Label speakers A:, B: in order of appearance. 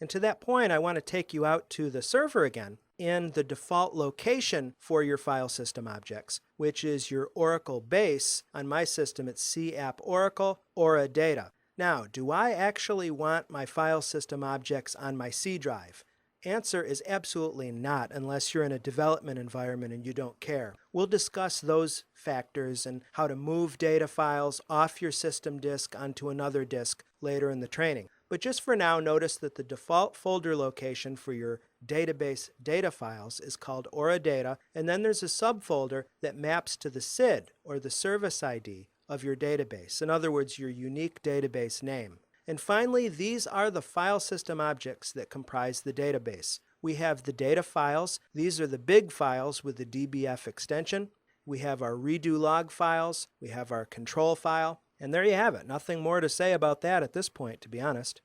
A: And to that point, I want to take you out to the server again and the default location for your file system objects, which is your Oracle base. On my system, it's C App Oracle, Data. Now, do I actually want my file system objects on my C drive? Answer is absolutely not, unless you're in a development environment and you don't care. We'll discuss those factors and how to move data files off your system disk onto another disk later in the training. But just for now, notice that the default folder location for your database data files is called Data, and then there's a subfolder that maps to the SID, or the service ID, of your database. In other words, your unique database name. And finally, these are the file system objects that comprise the database. We have the data files. These are the big files with the DBF extension. We have our redo log files. We have our control file. And there you have it. Nothing more to say about that at this point, to be honest.